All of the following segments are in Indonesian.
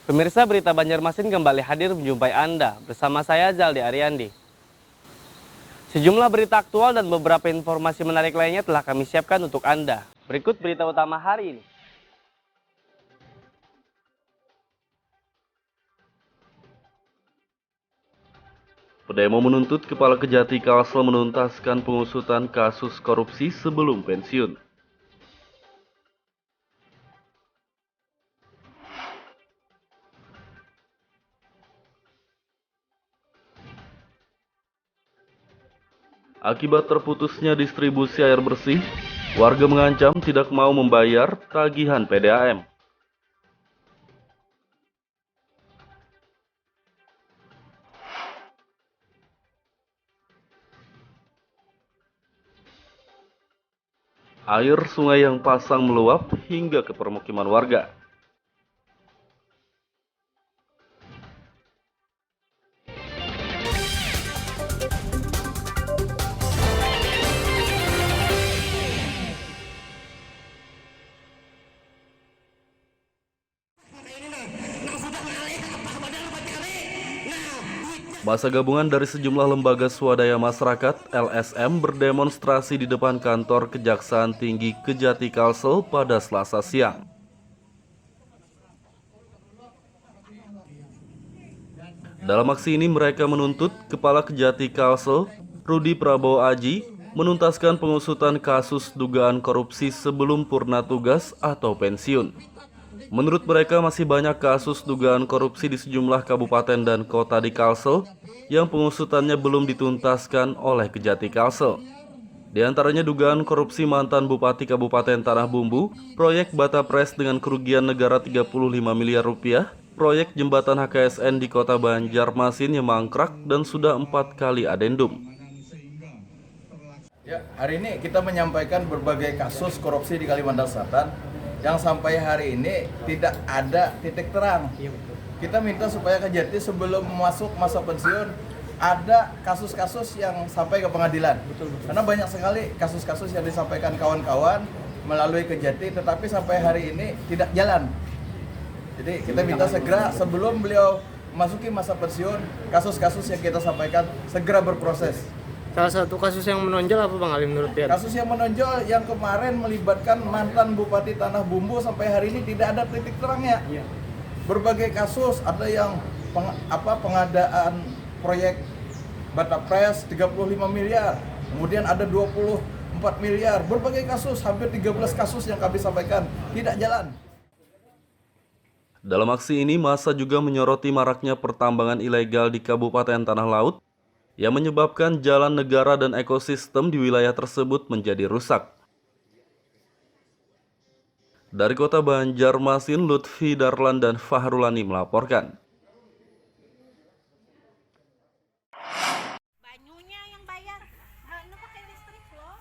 Pemirsa, berita Banjarmasin kembali hadir menjumpai Anda bersama saya Zaldi Ariandi. Sejumlah berita aktual dan beberapa informasi menarik lainnya telah kami siapkan untuk Anda. Berikut berita utama hari ini. Pendemo menuntut Kepala Kejati Kalsel menuntaskan pengusutan kasus korupsi sebelum pensiun. Akibat terputusnya distribusi air bersih, warga mengancam tidak mau membayar tagihan PDAM. Air sungai yang pasang meluap hingga ke permukiman warga. Masa gabungan dari sejumlah lembaga swadaya masyarakat (LSM) berdemonstrasi di depan kantor Kejaksaan Tinggi Kejati Kalsel pada Selasa siang. Dalam aksi ini mereka menuntut Kepala Kejati Kalsel, Rudi Prabowo Aji, menuntaskan pengusutan kasus dugaan korupsi sebelum purna tugas atau pensiun. Menurut mereka masih banyak kasus dugaan korupsi di sejumlah kabupaten dan kota di Kalsel yang pengusutannya belum dituntaskan oleh Kejati Kalsel. Di antaranya dugaan korupsi mantan Bupati Kabupaten Tanah Bumbu, proyek Batapres dengan kerugian negara 35 miliar rupiah, proyek jembatan HKSN di kota Banjarmasin yang mangkrak dan sudah 4 kali adendum. Ya, hari ini kita menyampaikan berbagai kasus korupsi di Kalimantan Selatan yang sampai hari ini tidak ada titik terang. Kita minta supaya Kejati sebelum masuk masa pensiun ada kasus-kasus yang sampai ke pengadilan. Karena banyak sekali kasus-kasus yang disampaikan kawan-kawan melalui Kejati tetapi sampai hari ini tidak jalan. Jadi kita minta segera sebelum beliau masuki masa pensiun, kasus-kasus yang kita sampaikan segera berproses. Salah satu kasus yang menonjol apa Bang Ali menurut dia? Kasus yang menonjol yang kemarin melibatkan mantan Bupati Tanah Bumbu sampai hari ini tidak ada titik terangnya. Berbagai kasus, ada yang pengadaan proyek Batapres 35 miliar, kemudian ada 24 miliar, berbagai kasus, hampir 13 kasus yang kami sampaikan tidak jalan. Dalam aksi ini, massa juga menyoroti maraknya pertambangan ilegal di Kabupaten Tanah Laut yang menyebabkan jalan negara dan ekosistem di wilayah tersebut menjadi rusak. Dari kota Banjarmasin, Lutfi Darlan dan Fahrulani melaporkan. Banyunya yang bayar, lu pakai listrik loh.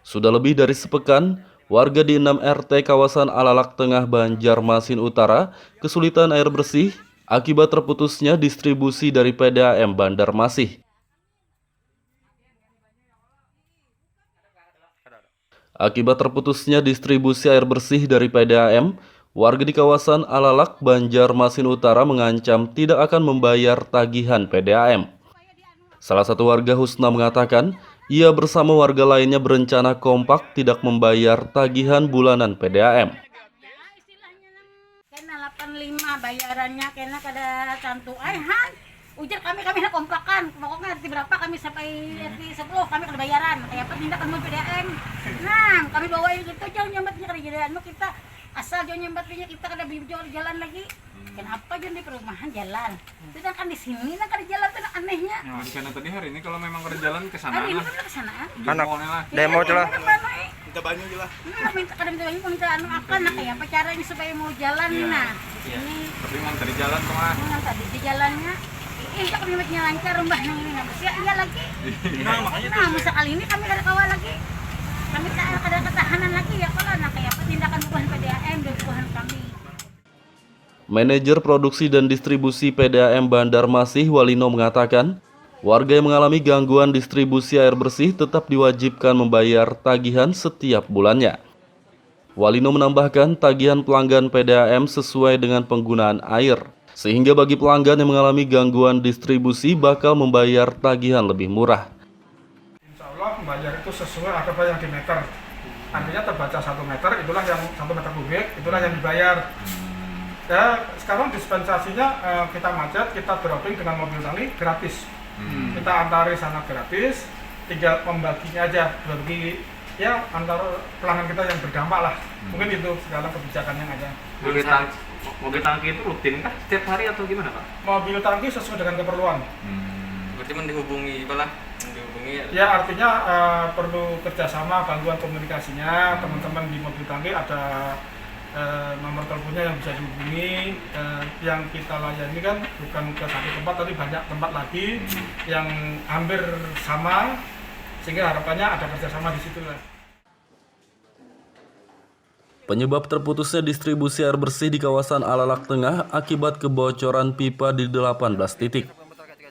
Sudah lebih dari sepekan, warga di 6 RT kawasan Alalak Tengah Banjarmasin Utara kesulitan air bersih akibat terputusnya distribusi dari PDAM Banjarmasin. Akibat terputusnya distribusi air bersih dari PDAM, warga di kawasan Alalak Banjarmasin Utara mengancam tidak akan membayar tagihan PDAM. Salah satu warga, Husna, mengatakan ia bersama warga lainnya berencana kompak tidak membayar tagihan bulanan PDAM. Kena 85 bayarannya, kena kada cantu. Han, ujar kami nak kompakan. Pokoknya RT berapa kami sampai RT 10 kami kada bayaran. Kayak apa tindakan mau PDAM. Nah, kami bawain gitu jauh nyambatnya kada jalan. Kita asal jauh nyambatnya kita kada jalan lagi. Kenapa jauh di perumahan jalan? Sedangkan di sini kan kada jalan tuh anehnya. Nah, karena tadi hari ini kalau memang kada jalan ke sana. Hari ini kan ke sana. Anak lah. demo celah. Minta banyak lah. Minta kada minta banyak, minta anu akan kayak apa caranya supaya mau jalan nah. Ini Tapi memang tadi jalan kemana? tadi di jalannya kami macamnya lancar rumah nang ini nah iya lagi. Nah, makanya Nah, masa kali ini kami kada kawal lagi. Kami kada ketahanan lagi ya kalau nah kayak apa tindakan bukan PDAM dan bukan kami. Manajer Produksi dan Distribusi PDAM Banjarmasin Walino mengatakan, warga yang mengalami gangguan distribusi air bersih tetap diwajibkan membayar tagihan setiap bulannya. Walino menambahkan tagihan pelanggan PDAM sesuai dengan penggunaan air, sehingga bagi pelanggan yang mengalami gangguan distribusi bakal membayar tagihan lebih murah. Insya Allah membayar itu sesuai apa yang di meter. Artinya terbaca 1 meter, itulah yang 1 meter kubik, itulah yang dibayar. Ya, sekarang dispensasinya kita macet, kita dropping dengan mobil tangki gratis. Kita antari sana gratis, tinggal membaginya aja bagi ya antar pelanggan kita yang berdampak lah. Mungkin itu segala kebijakan yang ada. Mobil tangki itu rutin kah setiap hari atau gimana Pak? Mobil tangki sesuai dengan keperluan. Berarti dihubungi Ya artinya perlu kerjasama, gangguan komunikasinya, teman-teman di mobil tangki ada nomor teleponnya yang bisa dihubungi. Yang kita layani kan bukan ke satu tempat, tapi banyak tempat lagi yang hampir sama, sehingga harapannya ada kerjasama di situ lah. Penyebab terputusnya distribusi air bersih di kawasan Alalak Tengah akibat kebocoran pipa di 18 titik.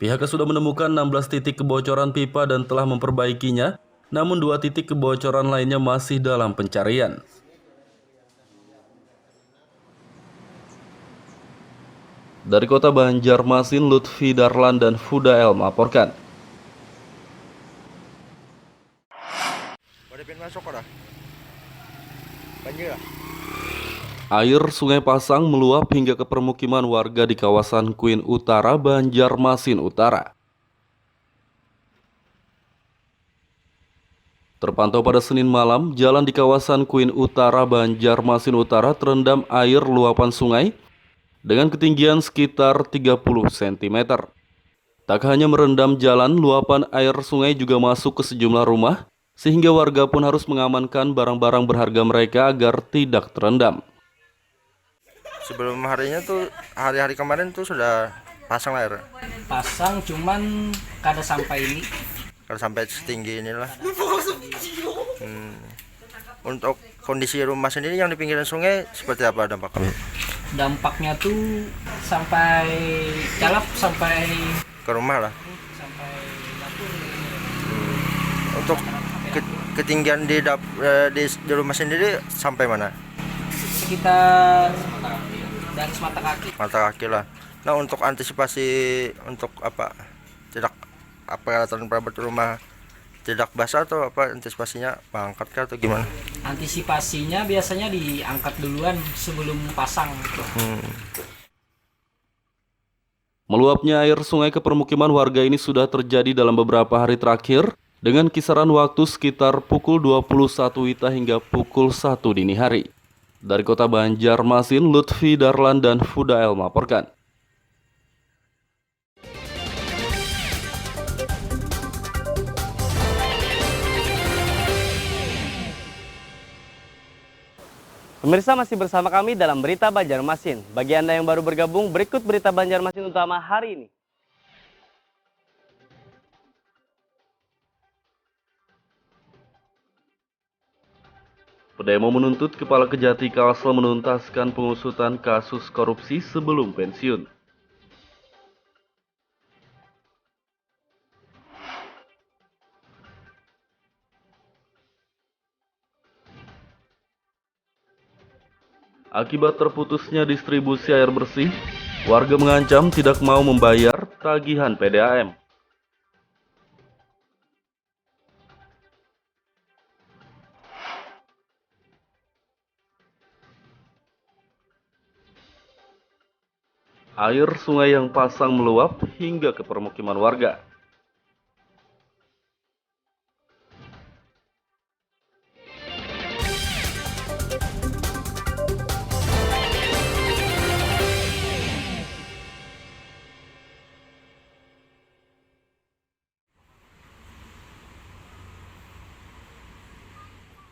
Pihaknya sudah menemukan 16 titik kebocoran pipa dan telah memperbaikinya, namun 2 titik kebocoran lainnya masih dalam pencarian. Dari kota Banjarmasin, Lutfi Darlan dan Fudael melaporkan. Air Sungai Pasang meluap hingga ke permukiman warga di kawasan Queen Utara, Banjarmasin Utara. Terpantau pada Senin malam, jalan di kawasan Queen Utara, Banjarmasin Utara terendam air luapan sungai dengan ketinggian sekitar 30 cm. Tak hanya merendam jalan, luapan air sungai juga masuk ke sejumlah rumah, sehingga warga pun harus mengamankan barang-barang berharga mereka agar tidak terendam. Sebelum harinya tuh, hari-hari kemarin tuh sudah pasang air. Pasang cuman kada sampai ini. Kalau sampai setinggi inilah. Untuk kondisi rumah sendiri yang di pinggiran sungai seperti apa dampaknya? Dampaknya tuh sampai calap sampai Ke rumah lah. sampai dapur. Untuk ketinggian di rumah sendiri sampai mana? Sekitar dari semata kaki. Mata kaki lah. Nah, untuk antisipasi untuk apa? Tidak peralatan perabot rumah tidak basah atau apa antisipasinya, mengangkat kah atau gimana? Antisipasinya biasanya diangkat duluan sebelum pasang. Meluapnya air sungai ke permukiman warga ini sudah terjadi dalam beberapa hari terakhir dengan kisaran waktu sekitar pukul 21 WITA hingga pukul 1 dini hari. Dari kota Banjarmasin, Lutfi Darlan dan Fudael melaporkan. Pemirsa masih bersama kami dalam Berita Banjarmasin. Bagi Anda yang baru bergabung, berikut Berita Banjarmasin utama hari ini. Pendemo menuntut Kepala Kejati Kalsel menuntaskan pengusutan kasus korupsi sebelum pensiun. Akibat terputusnya distribusi air bersih, warga mengancam tidak mau membayar tagihan PDAM. Air sungai yang pasang meluap hingga ke permukiman warga.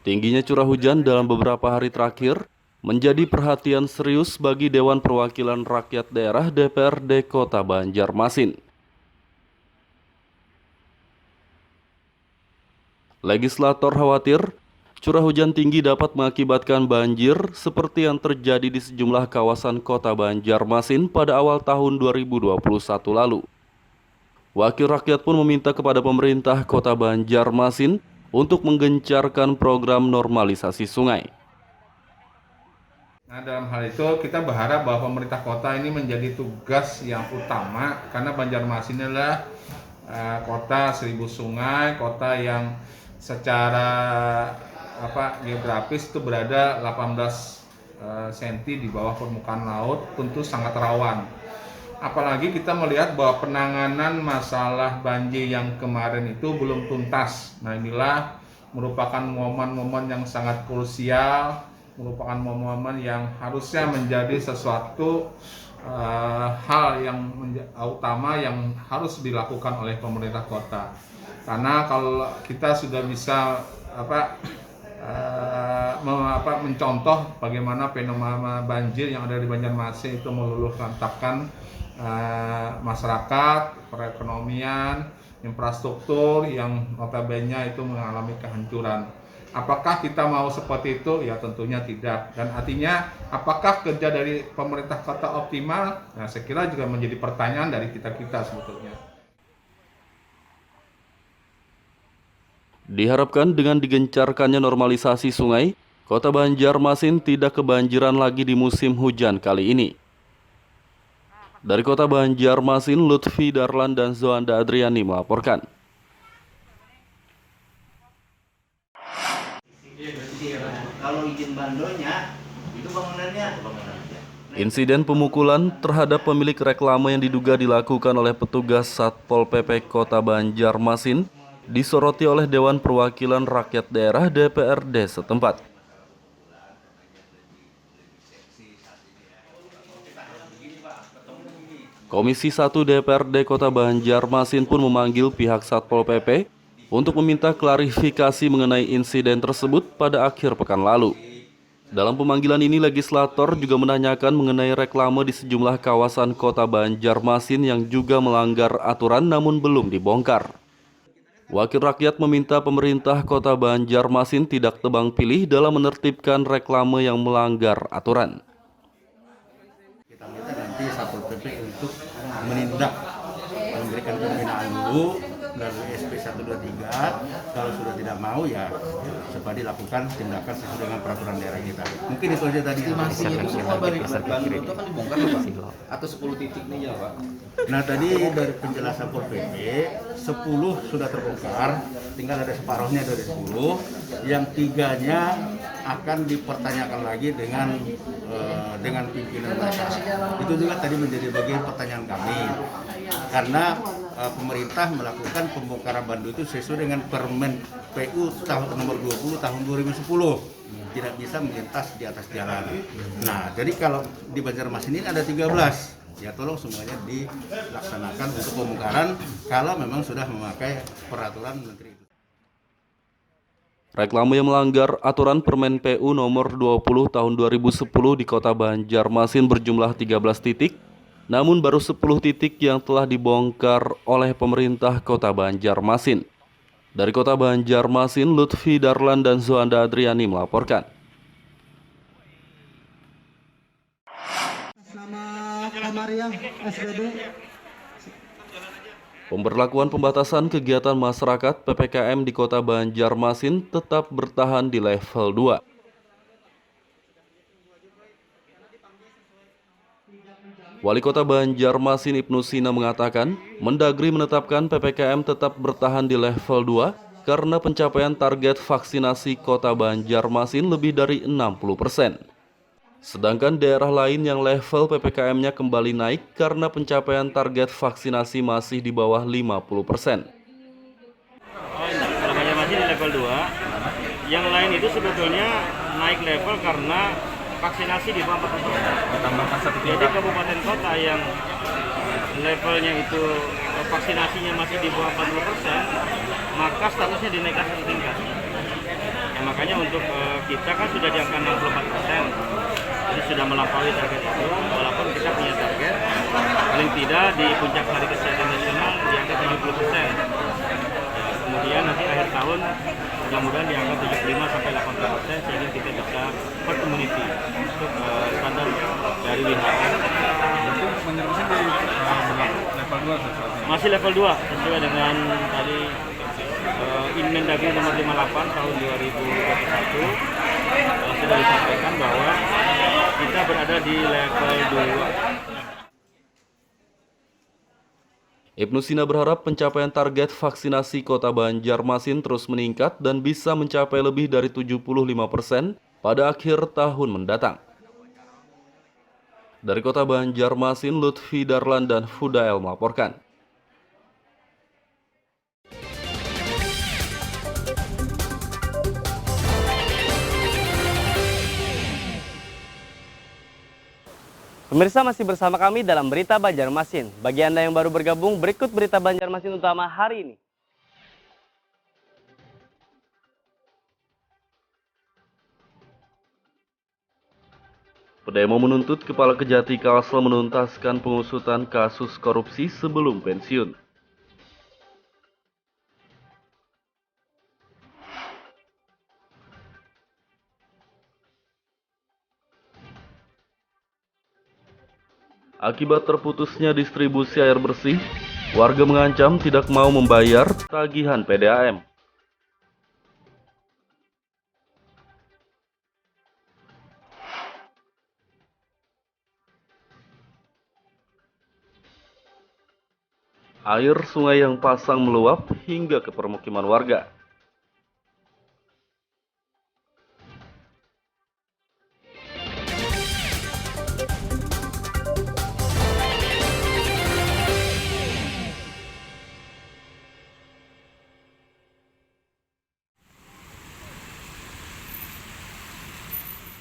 Tingginya curah hujan dalam beberapa hari terakhir menjadi perhatian serius bagi Dewan Perwakilan Rakyat Daerah DPRD Kota Banjarmasin. Legislator khawatir curah hujan tinggi dapat mengakibatkan banjir seperti yang terjadi di sejumlah kawasan Kota Banjarmasin pada awal tahun 2021 lalu. Wakil rakyat pun meminta kepada pemerintah Kota Banjarmasin untuk menggencarkan program normalisasi sungai. Nah, dalam hal itu kita berharap bahwa pemerintah kota ini menjadi tugas yang utama karena Banjarmasin adalah kota 1000 sungai, kota yang secara geografis itu berada 18 cm di bawah permukaan laut, tentu sangat rawan. Apalagi kita melihat bahwa penanganan masalah banjir yang kemarin itu belum tuntas. Nah, inilah merupakan momen-momen yang sangat krusial, merupakan momen-momen yang harusnya menjadi sesuatu hal yang utama yang harus dilakukan oleh pemerintah kota. Karena kalau kita sudah bisa mencontoh bagaimana fenomena banjir yang ada di Banjarmasin itu meluluh lantakkan masyarakat, perekonomian, infrastruktur yang notabene itu mengalami kehancuran. Apakah kita mau seperti itu? Ya tentunya tidak. Dan artinya apakah kerja dari pemerintah kota optimal? Nah, saya kira juga menjadi pertanyaan dari kita-kita sebetulnya. Diharapkan dengan digencarkannya normalisasi sungai, Kota Banjarmasin tidak kebanjiran lagi di musim hujan kali ini. Dari Kota Banjarmasin, Lutfi Darlan dan Zoanda Adriani melaporkan. Kalau izin bandonya, itu bangunannya. Insiden pemukulan terhadap pemilik reklame yang diduga dilakukan oleh petugas Satpol PP Kota Banjarmasin disoroti oleh Dewan Perwakilan Rakyat Daerah DPRD setempat. Komisi 1 DPRD Kota Banjarmasin pun memanggil pihak Satpol PP untuk meminta klarifikasi mengenai insiden tersebut pada akhir pekan lalu. Dalam pemanggilan ini, legislator juga menanyakan mengenai reklame di sejumlah kawasan Kota Banjarmasin yang juga melanggar aturan namun belum dibongkar. Wakil rakyat meminta pemerintah Kota Banjarmasin tidak tebang pilih dalam menertibkan reklame yang melanggar aturan. Kita minta nanti Satpol PP untuk menindak, memberikan pembinaan dulu melalui SP 123. Kalau sudah tidak mau ya supaya dilakukan tindakan sesuai dengan peraturan daerah kita. Mungkin itu aja tadi. Masih itu semua bandul itu kan dibongkar Pak? Atau 10 titik nih ya Pak? Nah tadi dari penjelasan Satpol PP 10 sudah terbongkar, tinggal ada separuhnya dari 10, yang 3-nya akan dipertanyakan lagi dengan pimpinan mereka. Itu juga tadi menjadi bagian pertanyaan kami, karena pemerintah melakukan pembongkaran bandul itu sesuai dengan Permen PU nomor 20 tahun 2010, tidak bisa melintas di atas jalan. Nah jadi kalau di Banjarmasin ini ada 13, ya tolong semuanya dilaksanakan untuk pembongkaran kalau memang sudah memakai peraturan menteri. Reklame yang melanggar aturan Permen PU nomor 20 tahun 2010 di Kota Banjarmasin berjumlah 13 titik, namun baru 10 titik yang telah dibongkar oleh pemerintah Kota Banjarmasin. Dari Kota Banjarmasin, Lutfi Darlan dan Zoanda Adriani melaporkan. Pemberlakuan pembatasan kegiatan masyarakat PPKM di Kota Banjarmasin tetap bertahan di level 2. Wali Kota Banjarmasin Ibnu Sina mengatakan, Mendagri menetapkan PPKM tetap bertahan di level 2 karena pencapaian target vaksinasi Kota Banjarmasin lebih dari 60%. Sedangkan daerah lain yang level PPKM-nya kembali naik karena pencapaian target vaksinasi masih di bawah 50%. Kalau Banjarmasin di level 2, yang lain itu sebetulnya naik level karena vaksinasi di bawah 40%. Ditambahkan satu Jadi kabupaten kota yang levelnya itu vaksinasinya masih di bawah 40%, maka statusnya dinaikkan satu tingkat. Ya, makanya untuk kita kan sudah di angka 64%. Jadi sudah melampaui target itu, walaupun kita punya target paling tidak di puncak hari kesehatan nasional di angka 70%. Ya, kemudian nanti akhir tahun mudah-mudahan di angka 75-80% sehingga kita bisa herd immunity untuk standar dari WHO. level 2 sesuatu. Masih level 2 sesuai dengan tadi Inmen Dagri nomor 58 tahun 2021 sudah disampaikan bahwa kita berada di level 2. Ibnu Sina berharap pencapaian target vaksinasi Kota Banjarmasin terus meningkat dan bisa mencapai lebih dari 75% pada akhir tahun mendatang. Dari Kota Banjarmasin, Lutfi Darlan dan Fudael melaporkan. Pemirsa masih bersama kami dalam Berita Banjarmasin. Bagi Anda yang baru bergabung, berikut Berita Banjarmasin utama hari ini. Pendemo menuntut Kepala Kejati Kalsel menuntaskan pengusutan kasus korupsi sebelum pensiun. Akibat terputusnya distribusi air bersih, warga mengancam tidak mau membayar tagihan PDAM. Air sungai yang pasang meluap hingga ke permukiman warga.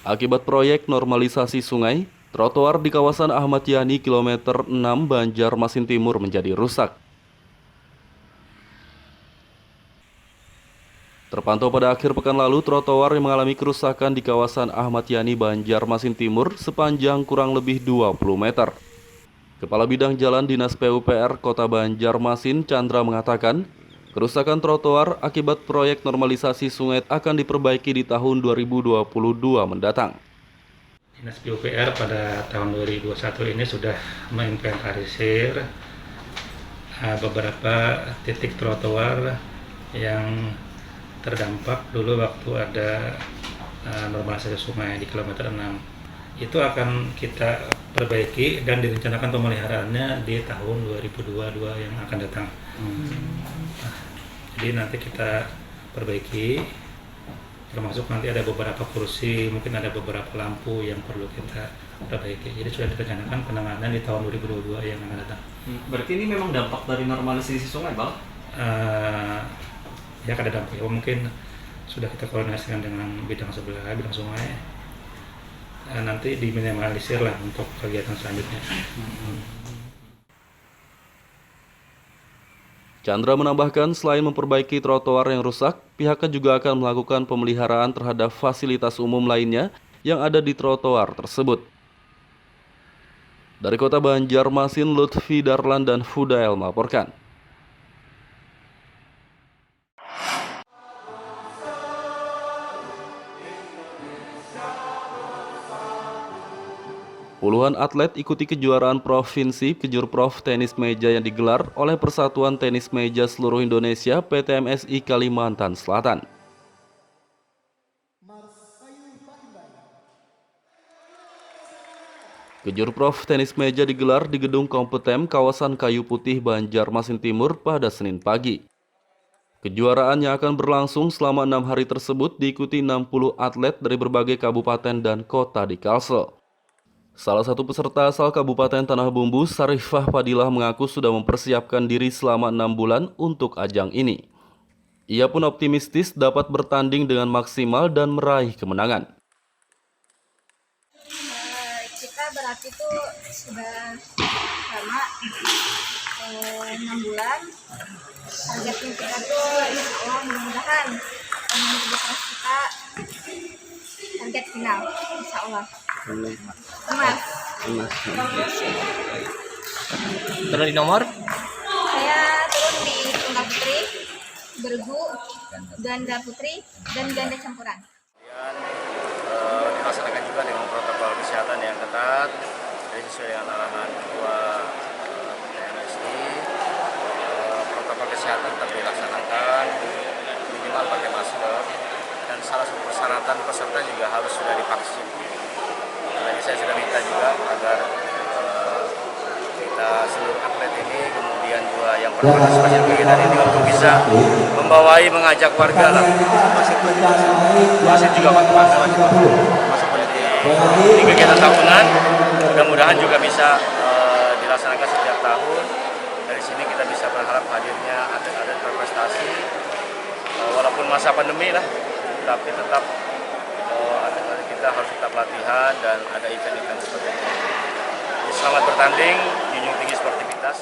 Akibat proyek normalisasi sungai, trotoar di kawasan Ahmad Yani kilometer 6 Banjarmasin Timur menjadi rusak. Terpantau pada akhir pekan lalu, trotoar yang mengalami kerusakan di kawasan Ahmad Yani Banjarmasin Timur sepanjang kurang lebih 20 meter. Kepala Bidang Jalan Dinas PUPR Kota Banjarmasin, Chandra, mengatakan, kerusakan trotoar akibat proyek normalisasi sungai akan diperbaiki di tahun 2022 mendatang. Dinas PUPR pada tahun 2021 ini sudah menginventarisir beberapa titik trotoar yang terdampak dulu waktu ada normalisasi sungai di kilometer 6. Itu akan kita perbaiki dan direncanakan pemeliharaannya di tahun 2022 yang akan datang. Jadi nanti kita perbaiki, termasuk nanti ada beberapa kursi, mungkin ada beberapa lampu yang perlu kita perbaiki. Jadi sudah direncanakan penanganan di tahun 2022 yang akan datang. Berarti ini memang dampak dari normalisasi sungai, Bang? Ya ada dampak. Ya, mungkin sudah kita koordinasikan dengan bidang sebelah, bidang sungai. Nanti diminimalisir lah untuk kegiatan selanjutnya. Chandra menambahkan selain memperbaiki trotoar yang rusak, pihaknya juga akan melakukan pemeliharaan terhadap fasilitas umum lainnya yang ada di trotoar tersebut. Dari Kota Banjarmasin, Lutfi Darlan dan Fudael melaporkan. Puluhan atlet ikuti kejuaraan provinsi Kejurprov tenis meja yang digelar oleh Persatuan Tenis Meja Seluruh Indonesia PTMSI Kalimantan Selatan. Kejurprov tenis meja digelar di Gedung Kompetem kawasan Kayu Putih Banjarmasin Timur pada Senin pagi. Kejuaraan yang akan berlangsung selama 6 hari tersebut diikuti 60 atlet dari berbagai kabupaten dan kota di Kalsel. Salah satu peserta asal Kabupaten Tanah Bumbu, Sarifah Padilah, mengaku sudah mempersiapkan diri selama 6 bulan untuk ajang ini. Ia pun optimistis dapat bertanding dengan maksimal dan meraih kemenangan. Kita berarti itu sudah lama 6 bulan. Targetnya kita tuh insya Allah mudah-mudahan dengan kerja keras kita target final insya Allah. Emas. Turun di nomor? Saya turun di tunggal putri, bergu, ganda putri, dan ganda campuran. Dilaksanakan juga dengan protokol kesehatan yang ketat, jadi sesuai dengan arahan Ketua PTMSI. Protokol kesehatan tetap dilaksanakan, minimal pakai masker, dan salah satu persyaratan peserta juga harus sudah divaksin. Jadi saya sudah minta juga agar kita seluruh atlet ini, kemudian juga yang berpartisipasi di kegiatan ini untuk bisa mengajak warga lah. Masih juga masuk di kegiatan tahunan. Mudah-mudahan juga bisa dilaksanakan setiap tahun. Dari sini kita bisa berharap hadirnya atlet-atlet berprestasi, walaupun masa pandemi lah, tapi tetap atlet-atlet kita harus tetap latihan dan ada event-event seperti ini. Selamat bertanding, junjung tinggi sportivitas.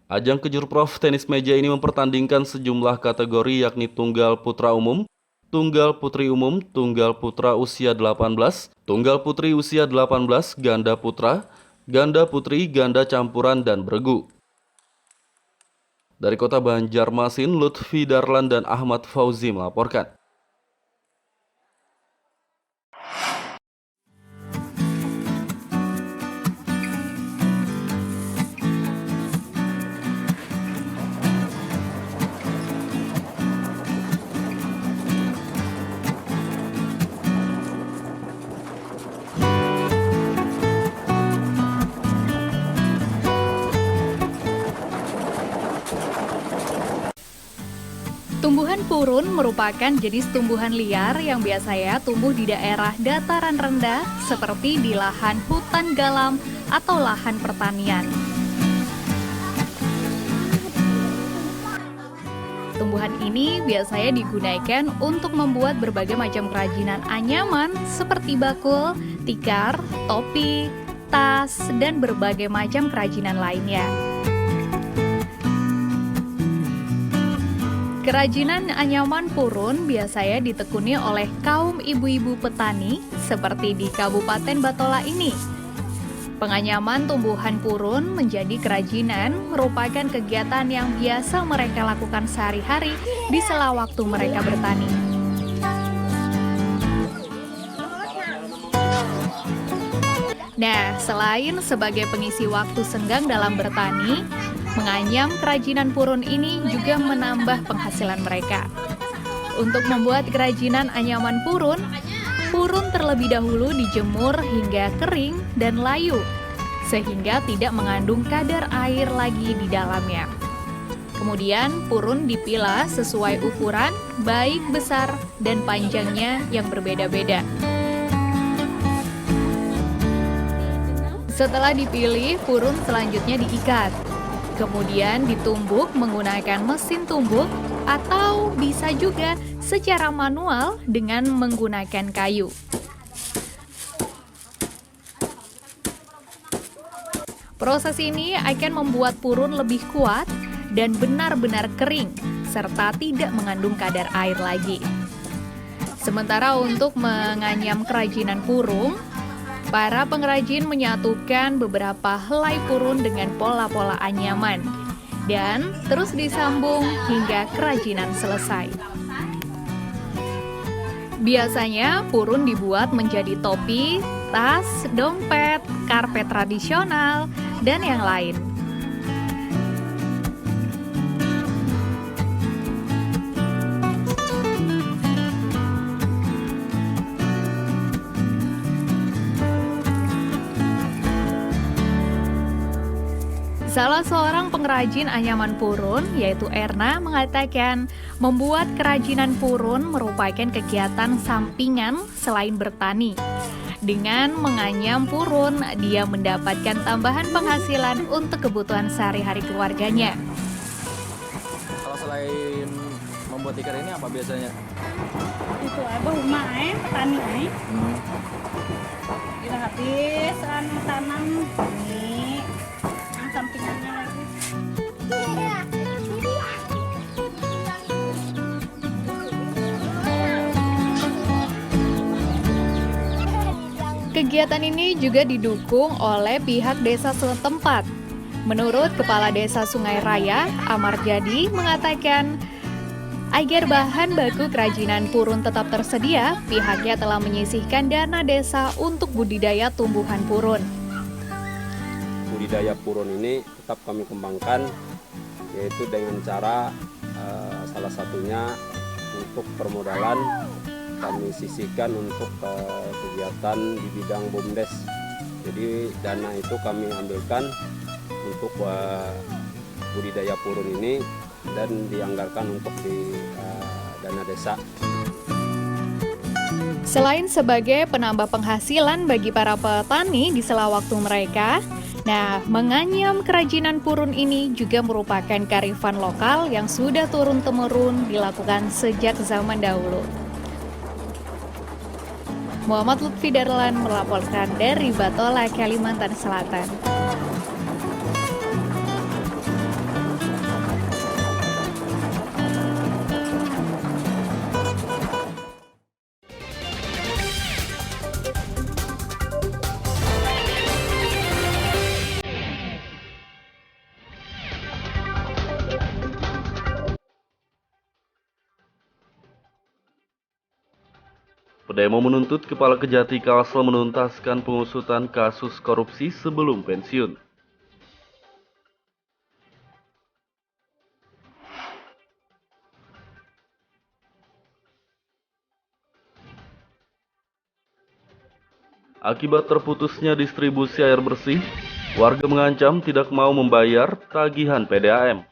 Ajang Kejurprov tenis meja ini mempertandingkan sejumlah kategori yakni tunggal putra umum, tunggal putri umum, tunggal putra usia 18, tunggal putri usia 18, ganda putra, ganda putri, ganda campuran, dan beregu. Dari kota Banjarmasin, Lutfi Darlan dan Ahmad Fauzi melaporkan. Tumbuhan purun merupakan jenis tumbuhan liar yang biasanya tumbuh di daerah dataran rendah seperti di lahan hutan galam atau lahan pertanian. Tumbuhan ini biasanya digunakan untuk membuat berbagai macam kerajinan anyaman seperti bakul, tikar, topi, tas, dan berbagai macam kerajinan lainnya. Kerajinan anyaman purun biasanya ditekuni oleh kaum ibu-ibu petani seperti di Kabupaten Batola ini. Penganyaman tumbuhan purun menjadi kerajinan merupakan kegiatan yang biasa mereka lakukan sehari-hari di sela waktu mereka bertani. Nah, selain sebagai pengisi waktu senggang dalam bertani, menganyam kerajinan purun ini juga menambah penghasilan mereka. Untuk membuat kerajinan anyaman purun, purun terlebih dahulu dijemur hingga kering dan layu, sehingga tidak mengandung kadar air lagi di dalamnya. Kemudian purun dipilah sesuai ukuran, baik besar dan panjangnya yang berbeda-beda. Setelah dipilih, purun selanjutnya diikat. Kemudian ditumbuk menggunakan mesin tumbuk atau bisa juga secara manual dengan menggunakan kayu. Proses ini akan membuat purun lebih kuat dan benar-benar kering serta tidak mengandung kadar air lagi. Sementara untuk menganyam kerajinan purun, para pengrajin menyatukan beberapa helai purun dengan pola-pola anyaman dan terus disambung hingga kerajinan selesai. Biasanya purun dibuat menjadi topi, tas, dompet, karpet tradisional, dan yang lain. Salah seorang pengrajin anyaman purun, yaitu Erna, mengatakan membuat kerajinan purun merupakan kegiatan sampingan selain bertani. Dengan menganyam purun, dia mendapatkan tambahan penghasilan untuk kebutuhan sehari-hari keluarganya. Kalau selain membuat tikar ini apa biasanya? Itu rumah petani kita habis tanam ini yang sampingannya lagi. Kegiatan ini juga didukung oleh pihak desa setempat. Menurut Kepala Desa Sungai Raya, Amar Jadi, mengatakan agar bahan baku kerajinan purun tetap tersedia, pihaknya telah menyisihkan dana desa untuk budidaya tumbuhan purun. Budidaya purun ini tetap kami kembangkan, yaitu dengan cara salah satunya untuk permodalan kami sisihkan untuk kegiatan di bidang BUMDes. Jadi dana itu kami ambilkan untuk budidaya purun ini dan dianggarkan untuk di dana desa. Selain sebagai penambah penghasilan bagi para petani di sela waktu mereka, menganyam kerajinan purun ini juga merupakan kearifan lokal yang sudah turun-temurun dilakukan sejak zaman dahulu. Muhammad Lutfi Darlan melaporkan dari Batola, Kalimantan Selatan. Pendemo menuntut Kepala Kejati Kalsel menuntaskan pengusutan kasus korupsi sebelum pensiun. Akibat terputusnya distribusi air bersih, warga mengancam tidak mau membayar tagihan PDAM.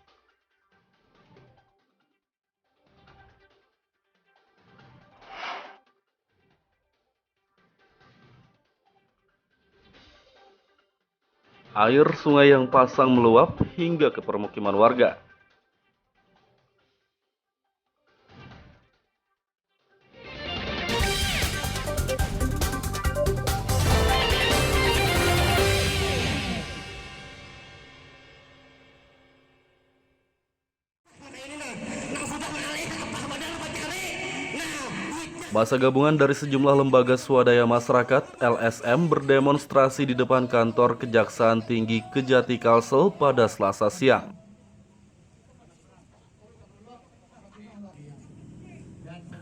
Air sungai yang pasang meluap hingga ke permukiman warga. Masa gabungan dari sejumlah lembaga swadaya masyarakat (LSM) berdemonstrasi di depan kantor Kejaksaan Tinggi Kejati Kalsel pada Selasa siang.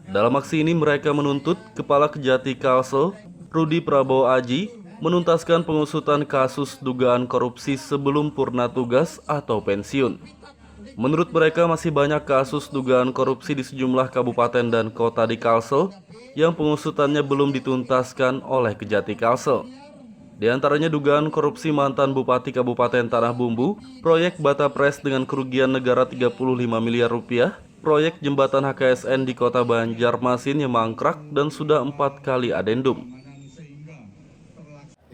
Dalam aksi ini mereka menuntut Kepala Kejati Kalsel, Rudi Prabowo Aji, menuntaskan pengusutan kasus dugaan korupsi sebelum purna tugas atau pensiun. Menurut mereka masih banyak kasus dugaan korupsi di sejumlah kabupaten dan kota di Kalsel yang pengusutannya belum dituntaskan oleh Kejati Kalsel. Di antaranya dugaan korupsi mantan Bupati Kabupaten Tanah Bumbu, proyek Batapres dengan kerugian negara 35 miliar rupiah, proyek jembatan HKSN di kota Banjarmasin yang mangkrak dan sudah 4 kali adendum.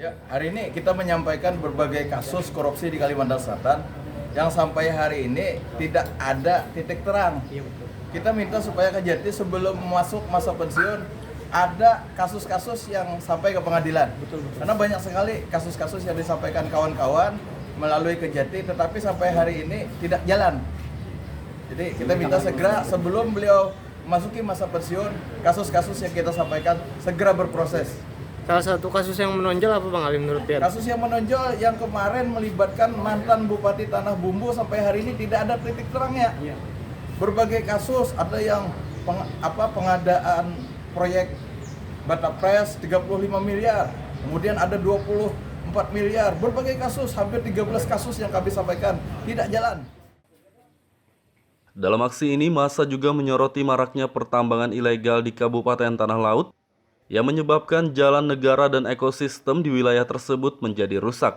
Ya, hari ini kita menyampaikan berbagai kasus korupsi di Kalimantan Selatan yang sampai hari ini tidak ada titik terang. Kita minta supaya Kejati sebelum masuk masa pensiun ada kasus-kasus yang sampai ke pengadilan. Karena banyak sekali kasus-kasus yang disampaikan kawan-kawan melalui Kejati tetapi sampai hari ini tidak jalan. Jadi kita minta segera sebelum beliau memasuki masa pensiun, kasus-kasus yang kita sampaikan segera berproses. Salah satu kasus yang menonjol apa Bang Ali menurut Pian? Kasus yang menonjol yang kemarin melibatkan mantan Bupati Tanah Bumbu sampai hari ini tidak ada titik terangnya. Berbagai kasus, ada yang pengadaan proyek Batapres 35 miliar, kemudian ada 24 miliar, berbagai kasus, hampir 13 kasus yang kami sampaikan tidak jalan. Dalam aksi ini, massa juga menyoroti maraknya pertambangan ilegal di Kabupaten Tanah Laut yang menyebabkan jalan negara dan ekosistem di wilayah tersebut menjadi rusak.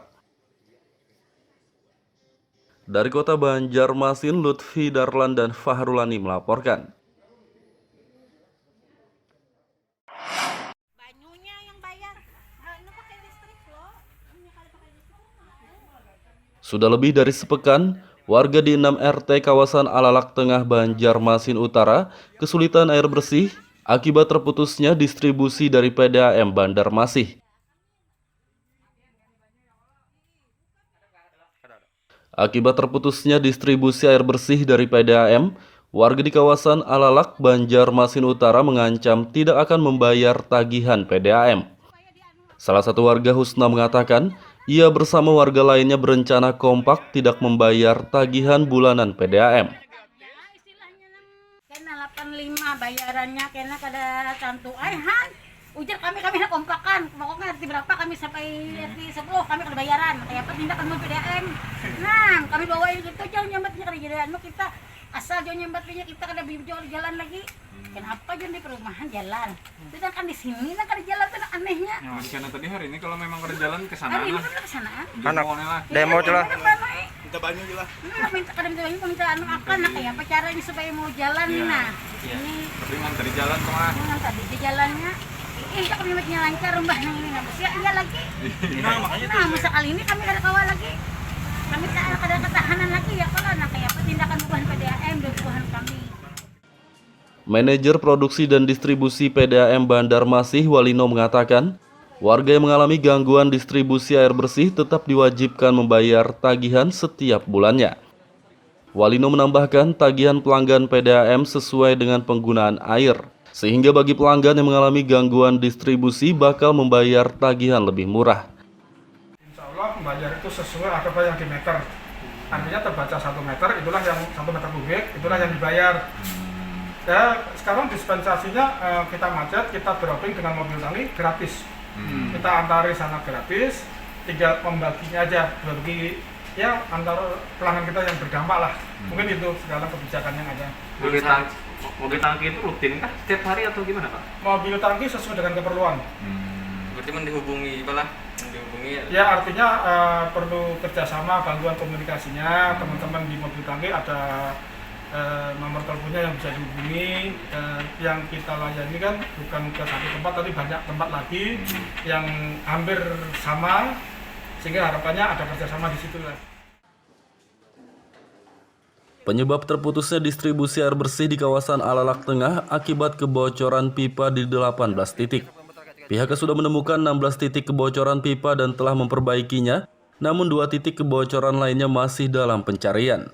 Dari kota Banjarmasin, Lutfi Darlan dan Fahrulani melaporkan. Sudah lebih dari sepekan, warga di 6 RT kawasan Alalak Tengah Banjarmasin Utara kesulitan air bersih akibat terputusnya distribusi dari PDAM Banjarmasin. Akibat terputusnya distribusi air bersih dari PDAM, warga di kawasan Alalak Banjarmasin Utara mengancam tidak akan membayar tagihan PDAM. Salah satu warga Husna mengatakan, ia bersama warga lainnya berencana kompak tidak membayar tagihan bulanan PDAM. Kena 85 bayarannya, kena kada cantu han. Ujar kami nak kompakan, pokoknya RT berapa kami sampai RT 10 kami kada bayaran. Kayak apa tindak kami PDAM. Nah, kami bawain itu jauh nyambatnya kada jalan kita asal jauh nyambatnya kita kada jual jalan lagi. Kenapa aja di perumahan jalan? Itu kan di sini kan di jalan tuh anehnya. Ya, karena tadi hari ini kalau memang ada jalan ke sana. Hari ini kan ke sana. Anak demo lah. Minta banyak lah. Minta kadang minta anu akan nah kayak apa caranya supaya mau jalan nah. Ini tapi memang tadi jalan kemana? yang tadi di jalannya kami macamnya lancar mbah nang ini nggak iya lagi. Nah, masa kali ini kami ada kawal lagi. Kami tak ada ketahanan lagi ya kalau nah kayak apa tindakan bukan PDAM dan bukan kami. Manajer Produksi dan Distribusi PDAM Banjarmasin Walino mengatakan, warga yang mengalami gangguan distribusi air bersih tetap diwajibkan membayar tagihan setiap bulannya. Walino menambahkan tagihan pelanggan PDAM sesuai dengan penggunaan air, sehingga bagi pelanggan yang mengalami gangguan distribusi bakal membayar tagihan lebih murah. Insya Allah membayar itu sesuai apa yang di meter. Artinya terbaca 1 meter, itulah yang 1 meter kubik, itulah yang dibayar. Ya, sekarang dispensasinya kita macet, kita dropping dengan mobil tangki gratis. Kita antari sana gratis, tinggal membaginya aja, bagi ya antara pelanggan kita yang berdampak lah. Mungkin itu segala kebijakan yang ada. Mobil tangki itu rutin kah? Setiap hari atau gimana Pak? Mobil tangki sesuai dengan keperluan. Berarti dihubungi malah dihubungi ya artinya perlu kerjasama, bantuan komunikasinya. Teman-teman di mobil tangki ada nomor teleponnya yang bisa dihubungi. Yang kita layani kan bukan ke satu tempat, tapi banyak tempat lagi yang hampir sama, sehingga harapannya ada kerjasama di situ lah. Penyebab terputusnya distribusi air bersih di kawasan Alalak Tengah akibat kebocoran pipa di 18 titik. Pihaknya sudah menemukan 16 titik kebocoran pipa dan telah memperbaikinya, namun 2 titik kebocoran lainnya masih dalam pencarian.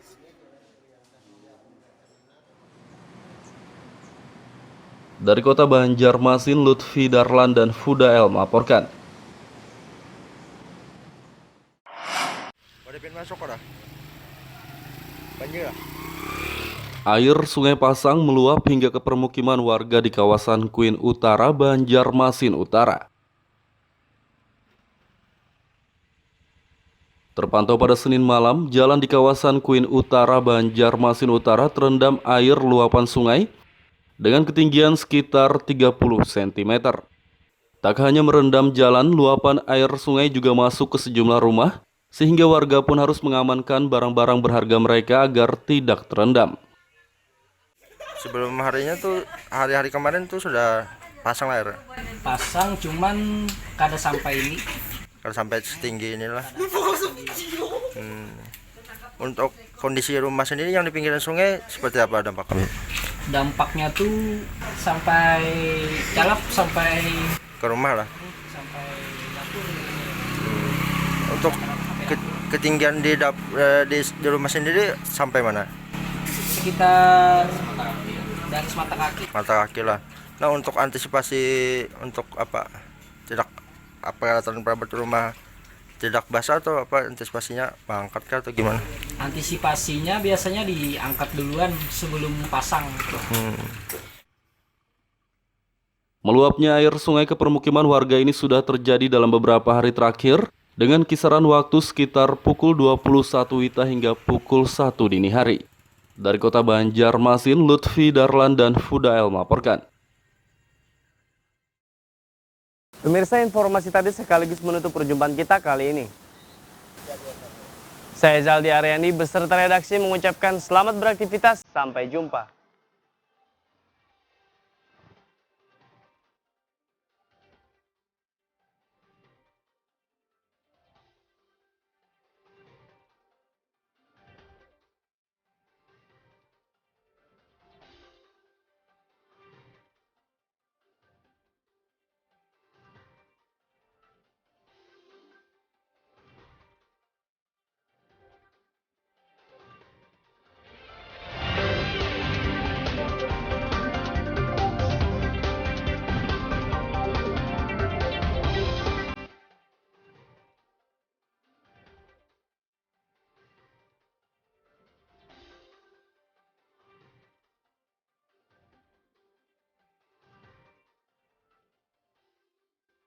Dari Kota Banjarmasin, Lutfi Darlan dan Fudael melaporkan. Air Sungai Pasang meluap hingga ke permukiman warga di kawasan Queen Utara, Banjarmasin Utara. Terpantau pada Senin malam, jalan di kawasan Queen Utara, Banjarmasin Utara terendam air luapan sungai dengan ketinggian sekitar 30 cm. Tak hanya merendam jalan, luapan air sungai juga masuk ke sejumlah rumah, sehingga warga pun harus mengamankan barang-barang berharga mereka agar tidak terendam. Sebelum harinya tuh, hari-hari kemarin tuh sudah pasang air. Pasang cuman kada sampai ini. Kada sampai setinggi inilah. Untuk kondisi rumah sendiri yang di pinggiran sungai seperti apa dampaknya? Dampaknya tuh sampai calap sampai ke rumah lah. Sampai dapur. Untuk ketinggian di rumah sendiri sampai mana? Sekitar dari mata kaki. Mata kaki lah. Nah, untuk antisipasi untuk apa? Tidak peralatan perabotan rumah tidak basah atau apa antisipasinya mengangkat kah atau gimana? Antisipasinya biasanya diangkat duluan sebelum pasang. Meluapnya air sungai ke permukiman warga ini sudah terjadi dalam beberapa hari terakhir dengan kisaran waktu sekitar pukul 21 WITA hingga pukul 1 dini hari. Dari Kota Banjarmasin, Lutfi Darlan dan Fudael melaporkan. Pemirsa, informasi tadi sekaligus menutup perjumpaan kita kali ini. Saya Zaldi Aryani beserta redaksi mengucapkan selamat beraktivitas. Sampai jumpa.